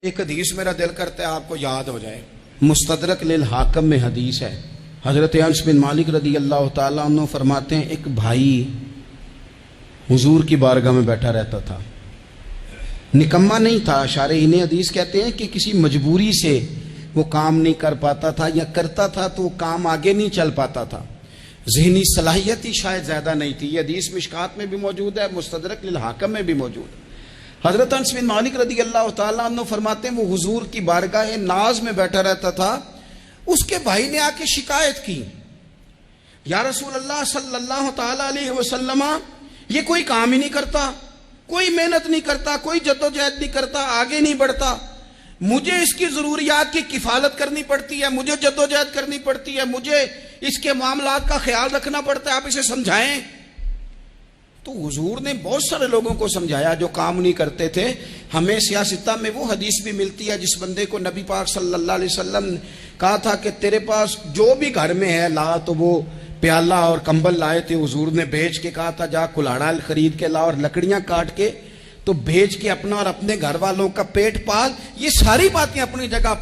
ایک حدیث میرا دل کرتا ہے آپ کو یاد ہو جائے، مستدرک للحاکم میں حدیث ہے۔ حضرت انس بن مالک رضی اللہ تعالیٰ عنہ فرماتے ہیں ایک بھائی حضور کی بارگاہ میں بیٹھا رہتا تھا، نکما نہیں تھا، شارحین حدیث کہتے ہیں کہ کسی مجبوری سے وہ کام نہیں کر پاتا تھا، یا کرتا تھا تو وہ کام آگے نہیں چل پاتا تھا، ذہنی صلاحیت ہی شاید زیادہ نہیں تھی۔ یہ حدیث مشکات میں بھی موجود ہے، مستدرک للحاکم میں بھی موجود ہے۔ حضرت انس بن مالک رضی اللہ تعالیٰ عنہ فرماتے ہیں وہ حضور کی بارگاہ ناز میں بیٹھا رہتا تھا، اس کے بھائی نے آ کے شکایت کی، یا رسول اللہ صلی اللہ تعالیٰ علیہ وسلم، یہ کوئی کام ہی نہیں کرتا، کوئی محنت نہیں کرتا، کوئی جدوجہد نہیں کرتا، آگے نہیں بڑھتا، مجھے اس کی ضروریات کی کفالت کرنی پڑتی ہے، مجھے جدوجہد کرنی پڑتی ہے، مجھے اس کے معاملات کا خیال رکھنا پڑتا ہے، آپ اسے سمجھائیں۔ تو حضور نے بہت سارے لوگوں کو سمجھایا جو کام نہیں کرتے تھے۔ ہمیں سیاستہ میں وہ حدیث بھی ملتی ہے جس بندے کو نبی پاک صلی اللہ علیہ وسلم نے کہا تھا کہ تیرے پاس جو بھی گھر میں ہے لا، تو وہ پیالہ اور کمبل لائے تھے، حضور نے بیچ کے کہا تھا جا کلاڑا خرید کے لا اور لکڑیاں کاٹ کے تو بیچ کے اپنا اور اپنے گھر والوں کا پیٹ پال۔ یہ ساری باتیں اپنی جگہ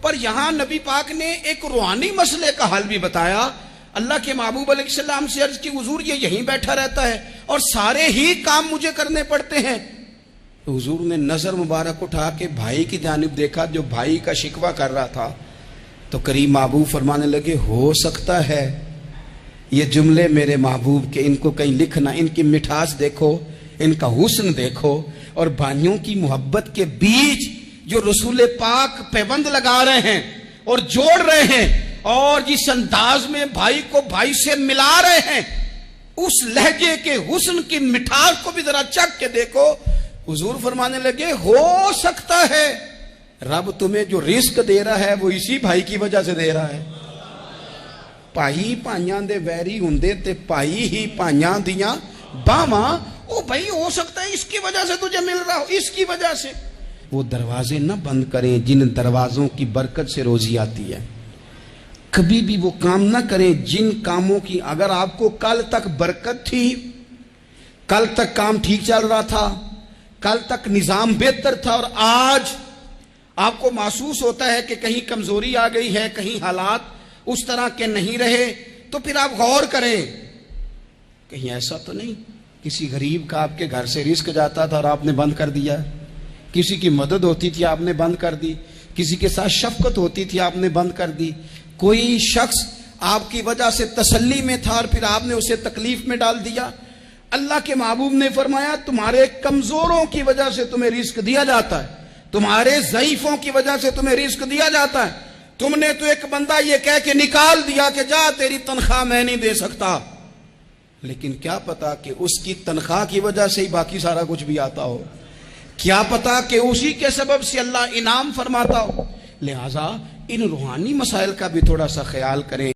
پر یہاں نبی پاک نے ایک روحانی مسئلے کا حل بھی بتایا۔ اللہ کے محبوب علیہ السلام سے عرض کی حضور یہ یہیں بیٹھا رہتا ہے اور سارے ہی کام مجھے کرنے پڑتے ہیں۔ تو حضور نے نظر مبارک اٹھا کے بھائی کی جانب دیکھا جو بھائی کا شکوہ کر رہا تھا، تو قریب محبوب فرمانے لگے ہو سکتا ہے یہ جملے میرے محبوب کے، ان کو کہیں لکھنا، ان کی مٹھاس دیکھو، ان کا حسن دیکھو، اور بھائیوں کی محبت کے بیچ جو رسول پاک پیوند لگا رہے ہیں اور جوڑ رہے ہیں، اور جس انداز میں بھائی کو بھائی سے ملا رہے ہیں، اس لہجے کے حسن کی مٹھاس کو بھی ذرا چکھ کے دیکھو۔ حضور فرمانے لگے ہو سکتا ہے رب تمہیں جو رزق دے رہا ہے وہ اسی بھائی کی وجہ سے دے رہا ہے۔ پائی پائیاں دے ویری ہوندے تے پائی ہی پائیاں دیاں باواں، او بھائی ہو سکتا ہے اس کی وجہ سے تجھے مل رہا ہو، اس کی وجہ سے۔ وہ دروازے نہ بند کریں جن دروازوں کی برکت سے روزی آتی ہے، کبھی بھی وہ کام نہ کریں جن کاموں کی اگر آپ کو کل تک برکت تھی، کل تک کام ٹھیک چل رہا تھا، کل تک نظام بہتر تھا، اور آج آپ کو محسوس ہوتا ہے کہ کہیں کمزوری آ گئی ہے، کہیں حالات اس طرح کے نہیں رہے، تو پھر آپ غور کریں کہیں ایسا تو نہیں کسی غریب کا آپ کے گھر سے رزق جاتا تھا اور آپ نے بند کر دیا، کسی کی مدد ہوتی تھی آپ نے بند کر دی، کسی کے ساتھ شفقت ہوتی تھی آپ نے بند کر دی، کوئی شخص آپ کی وجہ سے تسلی میں تھا اور پھر آپ نے اسے تکلیف میں ڈال دیا۔ اللہ کے محبوب نے فرمایا تمہارے کمزوروں کی وجہ سے تمہیں رزق دیا جاتا ہے، تمہارے ضعیفوں کی وجہ سے تمہیں رزق دیا جاتا ہے۔ تم نے تو ایک بندہ یہ کہہ کے نکال دیا کہ جا تیری تنخواہ میں نہیں دے سکتا، لیکن کیا پتا کہ اس کی تنخواہ کی وجہ سے ہی باقی سارا کچھ بھی آتا ہو، کیا پتا کہ اسی کے سبب سے اللہ انعام فرماتا ہو۔ لہٰذا ان روحانی مسائل کا بھی تھوڑا سا خیال کریں۔